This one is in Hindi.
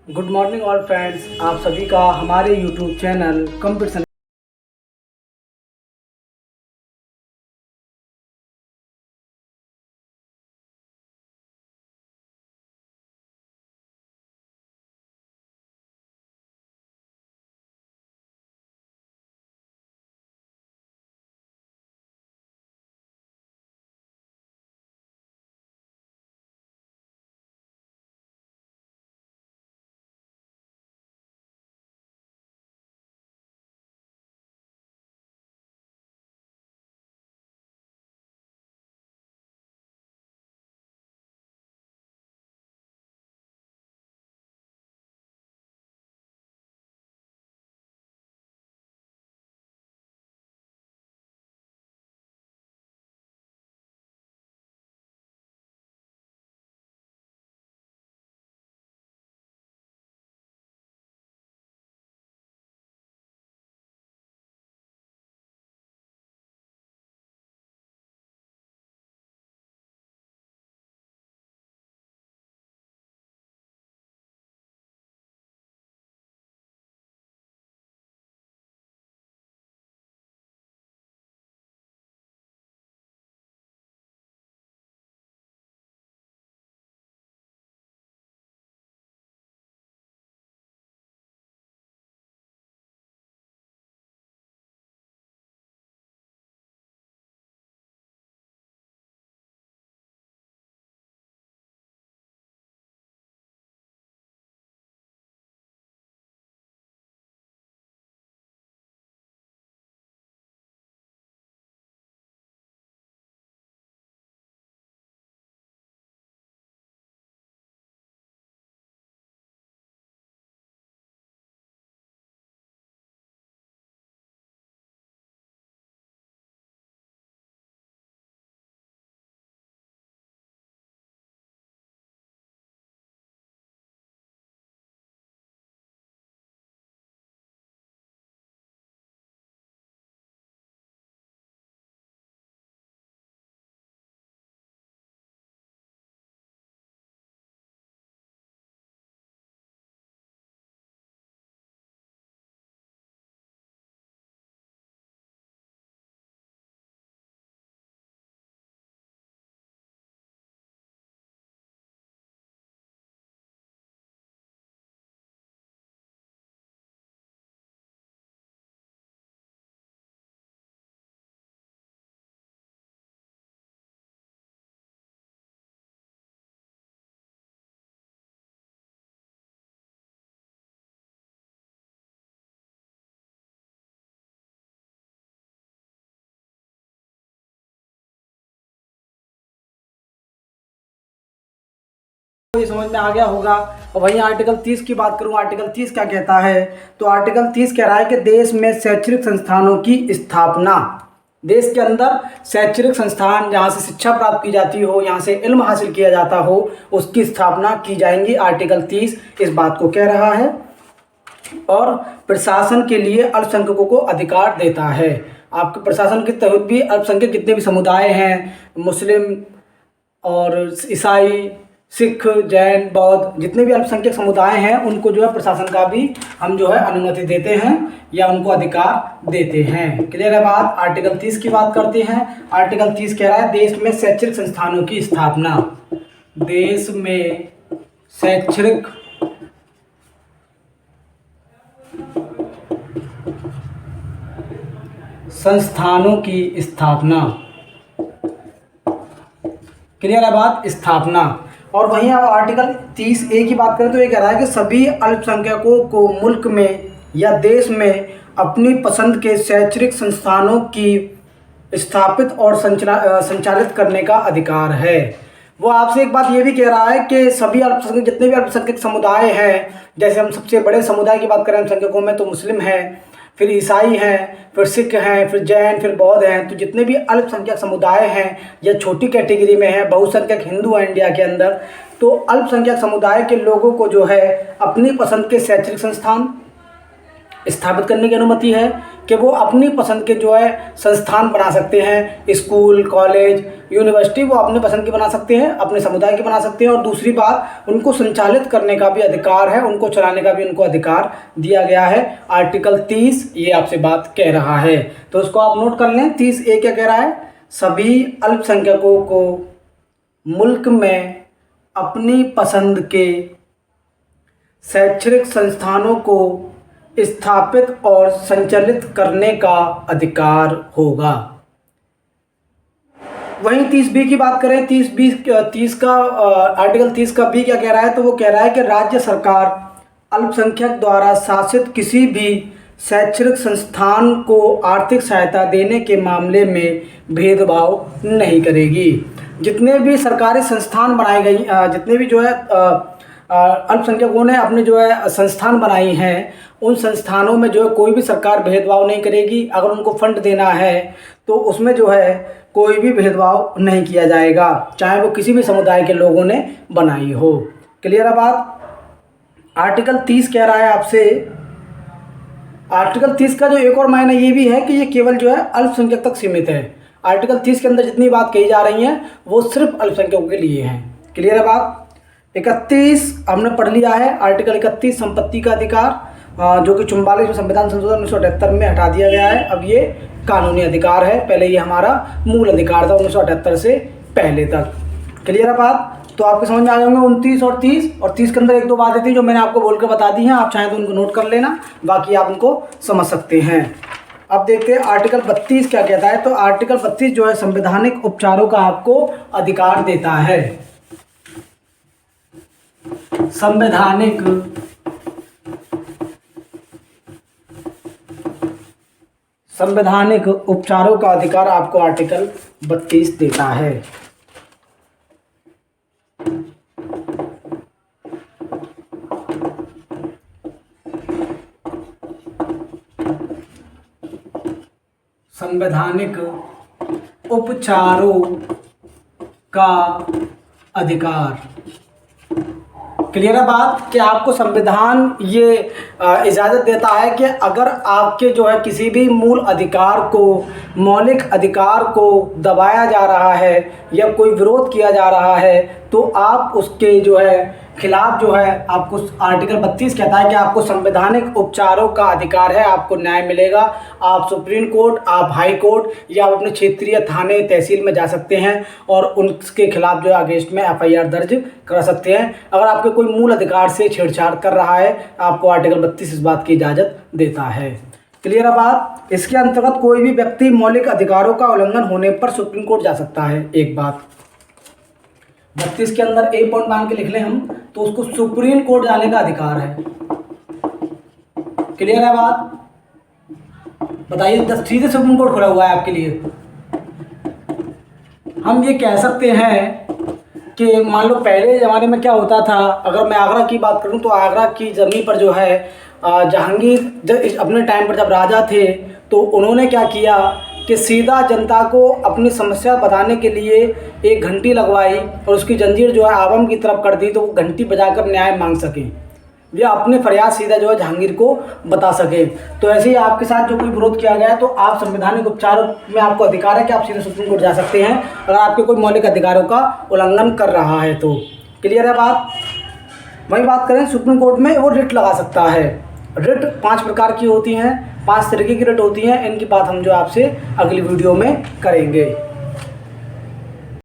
गुड मॉर्निंग ऑल फ्रेंड्स, आप सभी का हमारे यूट्यूब चैनल कंप्यूटर ये समझ में आ गया होगा। और वहीं आर्टिकल 30 की बात करूं, आर्टिकल 30 क्या कहता है? तो आर्टिकल 30 कह रहा है कि देश में शैक्षणिक संस्थानों की स्थापना, देश के अंदर शैक्षणिक संस्थान जहां से शिक्षा प्राप्त की जाती हो, यहां से इल्म हासिल किया जाता हो, उसकी स्थापना की जाएंगी। आर्टिकल 30 इस बात को कह रहा है और प्रशासन के लिए अल्पसंख्यकों को अधिकार देता है। आपके प्रशासन के तहत भी अल्पसंख्यक जितने भी समुदाय हैं, मुस्लिम और ईसाई, सिख, जैन, बौद्ध, जितने भी अल्पसंख्यक समुदाय हैं, उनको जो है प्रशासन का भी हम जो है अनुमति देते हैं या उनको अधिकार देते हैं। क्लियर है बात? आर्टिकल 30 की बात करते हैं। आर्टिकल 30 कह रहा है देश में शैक्षणिक संस्थानों की स्थापना, देश में शैक्षणिक संस्थानों की स्थापना। क्लियर है बात? स्थापना। और वहीं अब आर्टिकल 30A की बात करें तो ये कह रहा है कि सभी अल्पसंख्यकों को मुल्क में या देश में अपनी पसंद के शैक्षणिक संस्थानों की स्थापित और संचालित करने का अधिकार है। वो आपसे एक बात ये भी कह रहा है कि सभी अल्पसंख्यक जितने भी अल्पसंख्यक समुदाय हैं, जैसे हम सबसे बड़े समुदाय की बात करें अल्पसंख्यकों में तो मुस्लिम हैं, फिर ईसाई हैं, फिर सिख हैं, फिर जैन, फिर बौद्ध हैं, तो जितने भी अल्पसंख्यक समुदाय हैं या छोटी कैटेगरी में हैं, बहुसंख्यक हिंदू हैं इंडिया के अंदर, तो अल्पसंख्यक समुदाय के लोगों को जो है अपनी पसंद के शैक्षणिक संस्थान स्थापित करने की अनुमति है कि वो अपनी पसंद के जो है संस्थान बना सकते हैं, स्कूल, कॉलेज, यूनिवर्सिटी वो अपनी पसंद की बना सकते हैं, अपने समुदाय की बना सकते हैं। और दूसरी बात, उनको संचालित करने का भी अधिकार है, उनको चलाने का भी उनको अधिकार दिया गया है। आर्टिकल 30 ये आपसे बात कह रहा है, तो उसको आप नोट कर लें। 30A क्या कह रहा है? सभी अल्पसंख्यकों को मुल्क में अपनी पसंद के शैक्षणिक संस्थानों को स्थापित और संचालित करने का अधिकार होगा। वहीं 30B की बात करें, 30 का आर्टिकल 30 का बी क्या कह रहा है? तो वो कह रहा है कि राज्य सरकार अल्पसंख्यक द्वारा शासित किसी भी शैक्षणिक संस्थान को आर्थिक सहायता देने के मामले में भेदभाव नहीं करेगी। जितने भी सरकारी संस्थान बनाए गई, जितने भी जो है अल्पसंख्यकों ने अपने जो है संस्थान बनाई हैं, उन संस्थानों में जो है कोई भी सरकार भेदभाव नहीं करेगी। अगर उनको फंड देना है तो उसमें जो है कोई भी भेदभाव नहीं किया जाएगा, चाहे वो किसी भी समुदाय के लोगों ने बनाई हो। क्लियर है बात? आर्टिकल 30 कह रहा है आपसे, आर्टिकल 30 का जो एक और मायना ये भी है कि ये केवल जो है अल्पसंख्यक तक सीमित है। आर्टिकल 30 के अंदर जितनी बात कही जा रही हैं वो सिर्फ अल्पसंख्यकों के लिए हैं। क्लियर है बात? 31 हमने पढ़ लिया है। आर्टिकल 31 संपत्ति का अधिकार, जो कि 44वें संविधान संशोधन 1978 में हटा दिया गया है। अब ये कानूनी अधिकार है, पहले ये हमारा मूल अधिकार था 1978 से पहले तक। क्लियर है बात? तो आपके समझ में आ जाएंगे 29 और 30। और 30 के अंदर एक दो बातें थी जो मैंने आपको बोल कर बता दी हैं, आप चाहें तो उनको नोट कर लेना, बाकी आप उनको समझ सकते हैं। अब देखते हैं आर्टिकल 32 क्या कहता है। तो आर्टिकल 32 जो है संवैधानिक उपचारों का आपको अधिकार देता है। संवैधानिक उपचारों का अधिकार आपको आर्टिकल 32 देता है। संवैधानिक उपचारों का अधिकार। क्लियर है बात कि आपको संविधान ये इजाज़त देता है कि अगर आपके जो है किसी भी मूल अधिकार को, मौलिक अधिकार को दबाया जा रहा है या कोई विरोध किया जा रहा है तो आप उसके जो है खिलाफ जो है आपको आर्टिकल 32 कहता है कि आपको संवैधानिक उपचारों का अधिकार है, आपको न्याय मिलेगा। आप सुप्रीम कोर्ट, आप हाई कोर्ट या आप अपने क्षेत्रीय थाने, तहसील में जा सकते हैं और उनके खिलाफ जो है अगेंस्ट में FIR दर्ज करा सकते हैं। अगर आपके कोई मूल अधिकार से छेड़छाड़ कर रहा है, आपको आर्टिकल 32 इस बात की इजाज़त देता है। क्लियर है बात? इसके अंतर्गत कोई भी व्यक्ति मौलिक अधिकारों का उल्लंघन होने पर सुप्रीम कोर्ट जा सकता है। एक बात 32 के अंदर एक पॉइंट मान के लिख लें हम, तो उसको सुप्रीम कोर्ट जाने का अधिकार है। क्लियर है बात? बताइए, सीधे सुप्रीम कोर्ट खुला हुआ है आपके लिए। हम ये कह सकते हैं कि मान लो पहले ज़माने में क्या होता था, अगर मैं आगरा की बात करूं तो आगरा की ज़मीन पर जो है जहांगीर अपने टाइम पर जब राजा थे तो उन्होंने क्या किया कि सीधा जनता को अपनी समस्या बताने के लिए एक घंटी लगवाई और उसकी जंजीर जो है आवाम की तरफ कर दी, तो वो घंटी बजाकर न्याय मांग सकें या अपने फरियाद सीधा जो है जहांगीर को बता सके। तो ऐसे ही आपके साथ जो कोई विरोध किया गया है तो आप संवैधानिक उपचार में आपको अधिकार है कि आप सीधे सुप्रीम कोर्ट जा सकते हैं अगर आपके कोई मौलिक अधिकारों का उल्लंघन कर रहा है तो। क्लियर है बात? वही बात करें सुप्रीम कोर्ट में वो रिट लगा सकता है। रिट 5 प्रकार की होती हैं, 5 तरीके की रिट होती हैं। इनकी बात हम जो आपसे अगली वीडियो में करेंगे।